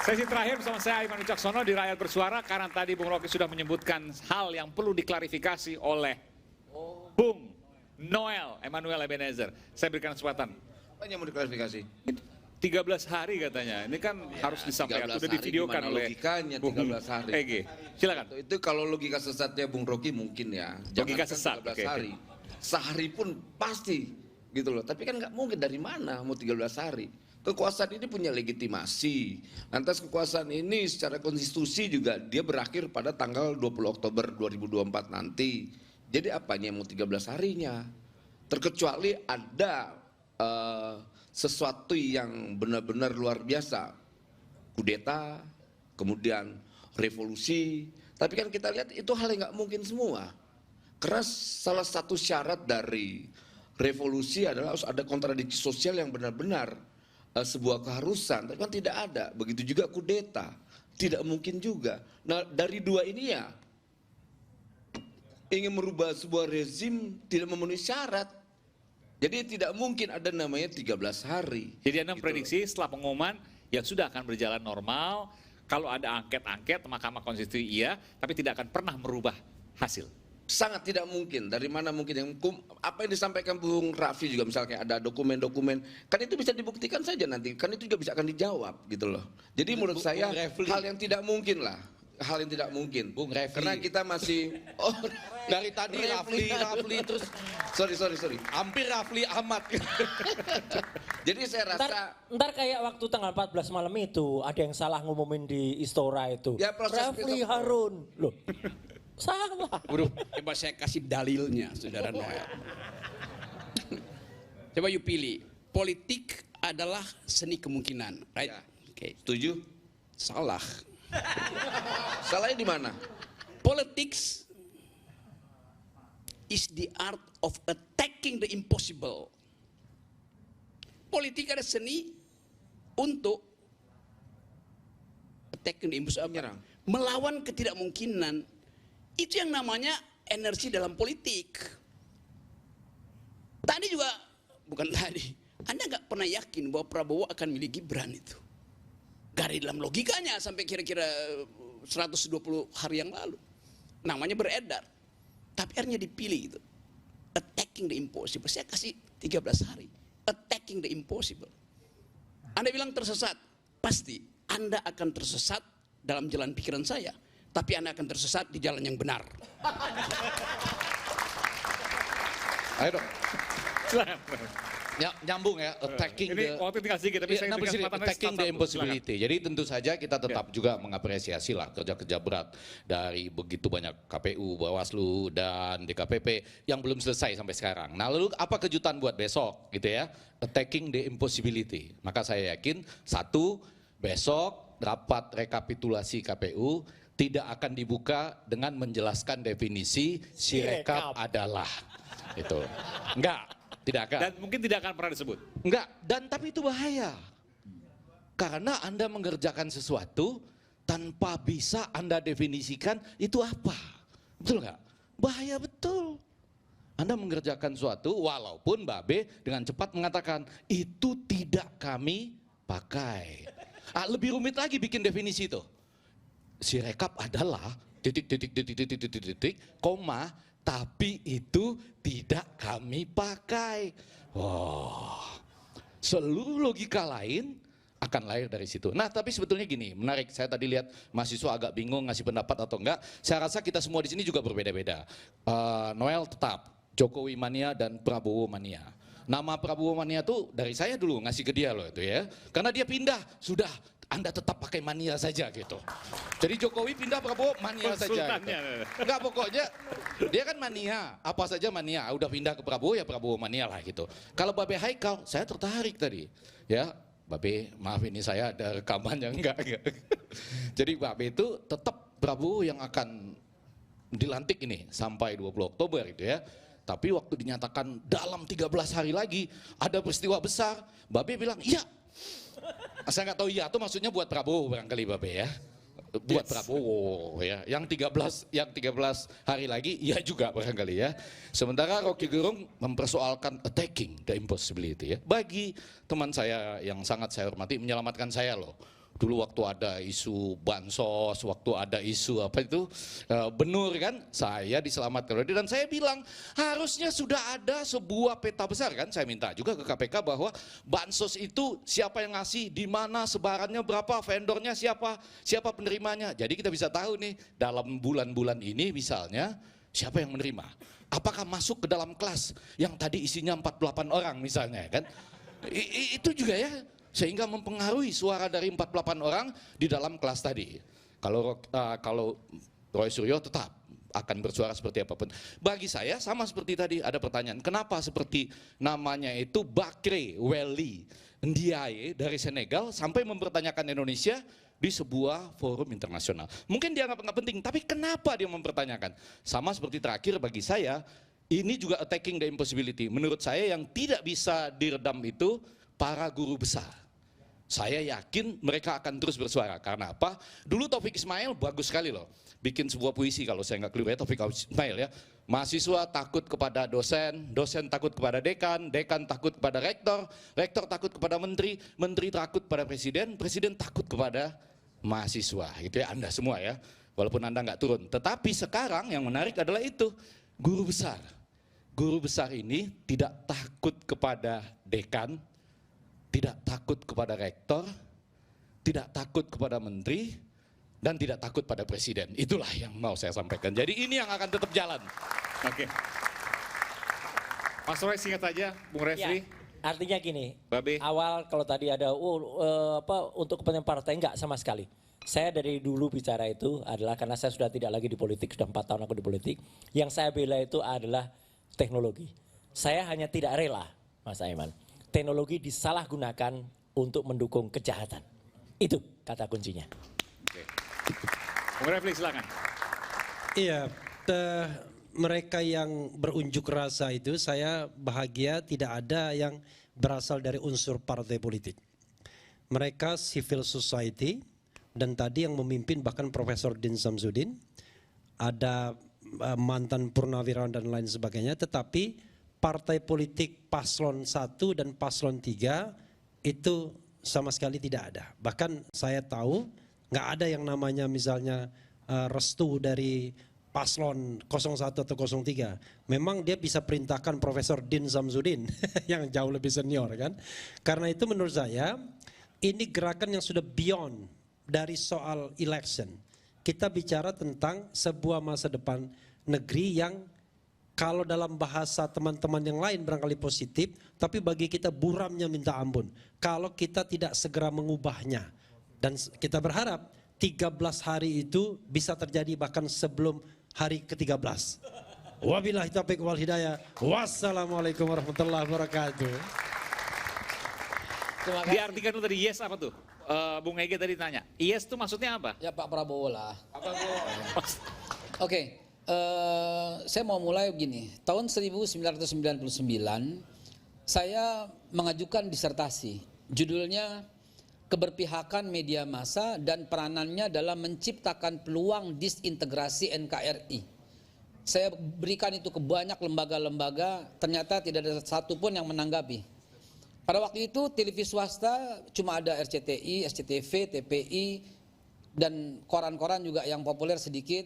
Sesi terakhir bersama saya Aiman Wicaksono di Rakyat Bersuara, karena tadi Bung Rocky sudah menyebutkan hal yang perlu diklarifikasi oleh Bung Noel Emmanuel Ebenezer. Saya berikan kesempatan. Apa yang mau diklarifikasi? 13 hari katanya, ini kan harus disampaikan, sudah divideokan oleh logikanya Bung 13 hari. EG. Silakan. Itu kalau logika sesatnya Bung Rocky mungkin ya. Logika Jangankan sesat, 13 hari. Sehari pun pasti gitu loh. Tapi kan nggak mungkin, dari mana mau 13 hari. Kekuasaan ini punya legitimasi. Lantas kekuasaan ini secara konstitusi juga dia berakhir pada tanggal 20 Oktober 2024 nanti. Jadi apanya mau 13 harinya? Terkecuali ada sesuatu yang benar-benar luar biasa. Kudeta, kemudian revolusi. Tapi kan kita lihat itu hal yang nggak mungkin semua. Karena salah satu syarat dari revolusi adalah harus ada kontradiksi sosial yang benar-benar sebuah keharusan. Tapi kan tidak ada. Begitu juga kudeta, tidak mungkin juga. Nah, dari dua ini ya, ingin merubah sebuah rezim tidak memenuhi syarat. Jadi tidak mungkin ada namanya 13 hari. Jadi Anda gitu memprediksi setelah pengumuman yang sudah akan berjalan normal, kalau ada angket-angket Mahkamah Konstitusi iya, tapi tidak akan pernah merubah hasil. Sangat tidak mungkin. Dari mana mungkin yang apa yang disampaikan Bung Raffi juga, misalnya ada dokumen-dokumen, kan itu bisa dibuktikan saja nanti, kan itu juga bisa akan dijawab gitu loh. Jadi menurut saya hal yang tidak mungkin lah, hal yang tidak mungkin. Bung Refli. Karena kita masih Dari tadi Rafli terus sorry. hampir Rafli Ahmad. Jadi saya rasa Ntar kayak waktu tanggal 14 malam itu ada yang salah ngumumin di Istora itu. Ya, proses Refli besok. Harun. Loh. Salah. Bro, coba saya kasih dalilnya, Saudara Noel. Coba you pilih. Politik adalah seni kemungkinan, right? Ya. Oke. setuju. Salah. Salahnya di mana? Politics is the art of attacking the impossible. Politik adalah seni untuk attacking the impossible. Menyerang. Melawan ketidakmungkinan. Itu yang namanya energi dalam politik. Tadi juga, bukan tadi, Anda nggak pernah yakin bahwa Prabowo akan milih Gibran itu. Gak ada dalam logikanya sampai kira-kira 120 hari yang lalu. Namanya beredar. Tapi akhirnya dipilih itu. Attacking the impossible. Saya kasih 13 hari. Attacking the impossible. Anda bilang tersesat. Pasti Anda akan tersesat dalam jalan pikiran saya. Tapi Anda akan tersesat di jalan yang benar. Ayo dong. Silakan. Ya, nyambung ya, attacking Ini waktu tinggal sedikit, tapi saya berikan kesempatan lagi attacking the satu-satu. impossibility. Jadi tentu saja kita tetap juga mengapresiasi lah kerja-kerja berat dari begitu banyak KPU, Bawaslu, dan DKPP yang belum selesai sampai sekarang. Nah, lalu apa kejutan buat besok gitu ya? Attacking the impossibility. Maka saya yakin, satu, besok rapat rekapitulasi KPU tidak akan dibuka dengan menjelaskan definisi Sirekap adalah. Itu. Enggak. Tidak akan. Dan mungkin tidak akan pernah disebut. Enggak, dan tapi itu bahaya. Karena Anda mengerjakan sesuatu tanpa bisa Anda definisikan itu apa. Betul enggak? Bahaya betul. Anda mengerjakan sesuatu walaupun Babe dengan cepat mengatakan itu tidak kami pakai. Lebih rumit lagi bikin definisi itu. Sirekap adalah koma, tapi itu tidak kami pakai. Wah, seluruh logika lain akan lahir dari situ. Nah, tapi sebetulnya gini, menarik. Saya tadi lihat mahasiswa agak bingung ngasih pendapat atau enggak. Saya rasa kita semua di sini juga berbeda-beda. Noel tetap, Jokowi mania dan Prabowo mania. Nama Prabowo mania tuh dari saya dulu ngasih ke dia loh itu ya. Karena dia pindah, sudah Anda tetap pakai mania saja gitu. Jadi Jokowi pindah, Prabowo mania saja. Gitu. Enggak, pokoknya dia kan mania, apa saja mania. Udah pindah ke Prabowo ya Prabowo mania lah gitu. Kalau Babe Haikal, saya tertarik tadi. Ya, Babe, maaf ini saya ada rekaman yang enggak. Jadi Babe itu tetap Prabowo yang akan dilantik ini sampai 20 Oktober gitu ya. Tapi waktu dinyatakan dalam 13 hari lagi ada peristiwa besar, Babe bilang iya. Saya nggak tahu iya itu maksudnya buat Prabowo barangkali Babe ya. Buat Prabowo ya. Yang 13 hari lagi iya juga barangkali ya. Sementara Rocky Gerung mempersoalkan attacking the impossibility ya. Bagi teman saya yang sangat saya hormati menyelamatkan saya loh. Dulu waktu ada isu bansos, waktu ada isu apa itu benur kan, saya diselamatkan. Dan saya bilang harusnya sudah ada sebuah peta besar kan. Saya minta juga ke KPK bahwa bansos itu siapa yang ngasih, di mana sebarannya berapa, vendornya siapa, siapa penerimanya. Jadi kita bisa tahu nih dalam bulan-bulan ini misalnya siapa yang menerima. Apakah masuk ke dalam kelas yang tadi isinya 48 orang misalnya kan. Itu juga ya. Sehingga mempengaruhi suara dari 48 orang di dalam kelas tadi. Kalau Roy Suryo tetap akan bersuara seperti apapun. Bagi saya sama seperti tadi ada pertanyaan, kenapa seperti namanya itu Bakre Weli Ndiaye dari Senegal sampai mempertanyakan Indonesia di sebuah forum internasional. Mungkin dia nggak penting, tapi kenapa dia mempertanyakan? Sama seperti terakhir bagi saya, ini juga attacking the impossibility. Menurut saya yang tidak bisa diredam itu para guru besar. Saya yakin mereka akan terus bersuara. Karena apa? Dulu Taufik Ismail bagus sekali loh. Bikin sebuah puisi kalau saya nggak keliru ya, Taufik Ismail ya. Mahasiswa takut kepada dosen, dosen takut kepada dekan, dekan takut kepada rektor, rektor takut kepada menteri, menteri takut kepada presiden, presiden takut kepada mahasiswa. Gitu ya Anda semua ya. Walaupun Anda nggak turun. Tetapi sekarang yang menarik adalah itu. Guru besar. Guru besar ini tidak takut kepada dekan, tidak takut kepada rektor, tidak takut kepada menteri, dan tidak takut pada presiden. Itulah yang mau saya sampaikan. Jadi ini yang akan tetap jalan. Oke. Mas Roy singkat saja, Bung Refli. Ya, artinya gini, Babe. awal kalau tadi ada untuk kepentingan partai, enggak sama sekali. Saya dari dulu bicara itu adalah karena saya sudah tidak lagi di politik, sudah 4 tahun aku di politik. Yang saya bela itu adalah teknologi. Saya hanya tidak rela, Mas Aiman, teknologi disalahgunakan untuk mendukung kejahatan. Itu kata kuncinya. Oke. Bung Refli silakan. Iya, mereka yang berunjuk rasa itu saya bahagia tidak ada yang berasal dari unsur partai politik. Mereka civil society dan tadi yang memimpin bahkan Profesor Din Samsudin, ada mantan purnawirawan dan lain sebagainya, tetapi partai politik paslon 1 dan paslon 3 itu sama sekali tidak ada. Bahkan saya tahu nggak ada yang namanya misalnya restu dari paslon 01 atau 03. Memang dia bisa perintahkan Profesor Din Samsudin yang jauh lebih senior kan. Karena itu menurut saya ini gerakan yang sudah beyond dari soal election. Kita bicara tentang sebuah masa depan negeri yang kalau dalam bahasa teman-teman yang lain barangkali positif, tapi bagi kita buramnya minta ampun. Kalau kita tidak segera mengubahnya. Dan kita berharap 13 hari itu bisa terjadi bahkan sebelum hari ke-13. Wabillahi taufiq wal hidayah. Wassalamualaikum warahmatullahi wabarakatuh. Diartikan dulu tadi yes apa tuh? Bung Ege tadi tanya. Yes itu maksudnya apa? Ya Pak Prabowo lah. Apa tuh? Oke, saya mau mulai begini. Tahun 1999 saya mengajukan disertasi. Judulnya Keberpihakan Media Massa dan Peranannya dalam Menciptakan Peluang Disintegrasi NKRI. Saya berikan itu ke banyak lembaga-lembaga, ternyata tidak ada satupun yang menanggapi. Pada waktu itu televisi swasta cuma ada RCTI, SCTV, TPI, dan koran-koran juga yang populer sedikit.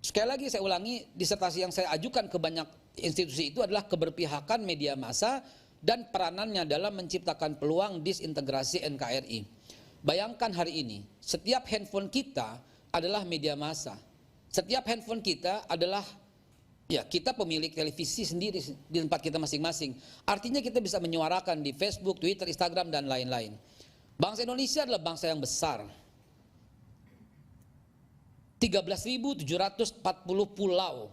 Sekali lagi saya ulangi, disertasi yang saya ajukan ke banyak institusi itu adalah keberpihakan media massa dan peranannya dalam menciptakan peluang disintegrasi NKRI. Bayangkan hari ini, setiap handphone kita adalah media massa. Setiap handphone kita adalah, ya kita pemilik televisi sendiri di tempat kita masing-masing. Artinya kita bisa menyuarakan di Facebook, Twitter, Instagram, dan lain-lain. Bangsa Indonesia adalah bangsa yang besar. 13.740 pulau,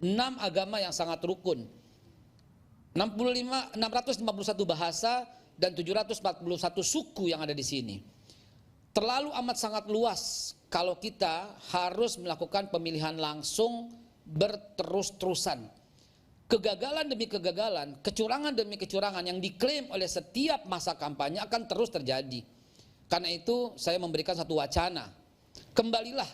6 agama yang sangat rukun, 651 bahasa, dan 741 suku yang ada di sini. Terlalu amat sangat luas kalau kita harus melakukan pemilihan langsung berterus-terusan. Kegagalan demi kegagalan, kecurangan demi kecurangan yang diklaim oleh setiap masa kampanye akan terus terjadi. Karena itu saya memberikan satu wacana. Kembalilah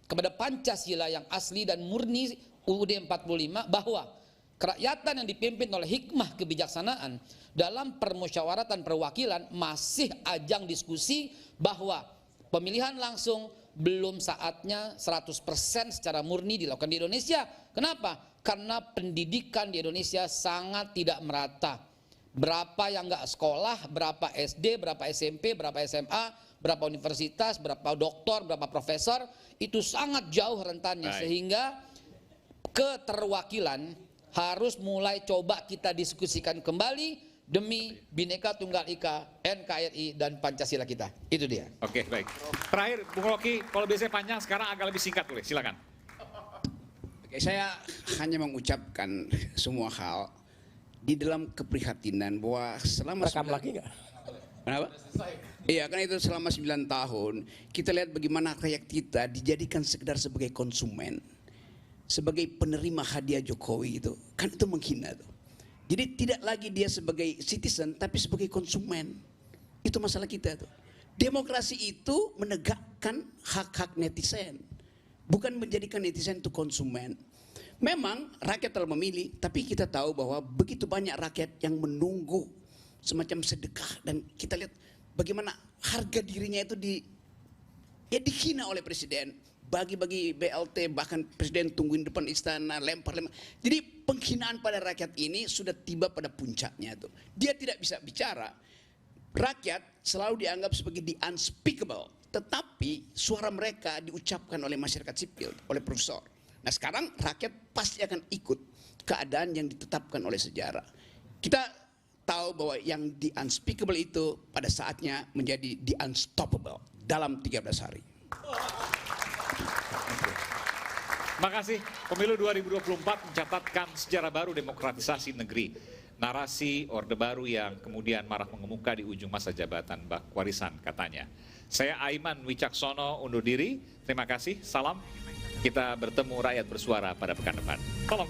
kepada Pancasila yang asli dan murni UUD 45 bahwa kerakyatan yang dipimpin oleh hikmah kebijaksanaan dalam permusyawaratan perwakilan masih ajang diskusi bahwa pemilihan langsung belum saatnya 100% secara murni dilakukan di Indonesia. Kenapa? Karena pendidikan di Indonesia sangat tidak merata. Berapa yang nggak sekolah, berapa SD, berapa SMP, berapa SMA, berapa universitas, berapa doktor, berapa profesor, itu sangat jauh rentannya. Baik. Sehingga keterwakilan harus mulai coba kita diskusikan kembali demi Bhinneka Tunggal Ika, NKRI, dan Pancasila kita. Itu dia. Oke, baik. Terakhir, Bung Rocky, kalau biasanya panjang, sekarang agak lebih singkat boleh, silakan. Oke, saya hanya mengucapkan semua hal di dalam keprihatinan bahwa selama Rekam lagi nggak? Kenapa? Iya, kan itu selama 9 tahun kita lihat bagaimana rakyat kita dijadikan sekedar sebagai konsumen, sebagai penerima hadiah Jokowi itu, kan itu menghina tuh. Jadi tidak lagi dia sebagai citizen tapi sebagai konsumen. Itu masalah kita tuh. Demokrasi itu menegakkan hak-hak netizen, bukan menjadikan netizen itu konsumen. Memang rakyat telah memilih, tapi kita tahu bahwa begitu banyak rakyat yang menunggu semacam sedekah, dan kita lihat bagaimana harga dirinya itu dihina oleh presiden. Bagi-bagi BLT, bahkan presiden tungguin depan istana, lempar. Jadi penghinaan pada rakyat ini sudah tiba pada puncaknya tuh. Dia tidak bisa bicara. Rakyat selalu dianggap sebagai the unspeakable, tetapi suara mereka diucapkan oleh masyarakat sipil, oleh profesor. Nah sekarang rakyat pasti akan ikut keadaan yang ditetapkan oleh sejarah. Kita tahu bahwa yang the unspeakable itu pada saatnya menjadi the unstoppable dalam 13 hari. Makasih. Pemilu 2024 mencatatkan sejarah baru demokratisasi negeri. Narasi Orde Baru yang kemudian marak mengemuka di ujung masa jabatan Mbak Warisan katanya. Saya Aiman Wicaksono undur diri. Terima kasih. Salam. Kita bertemu rakyat bersuara pada pekan depan. Salam.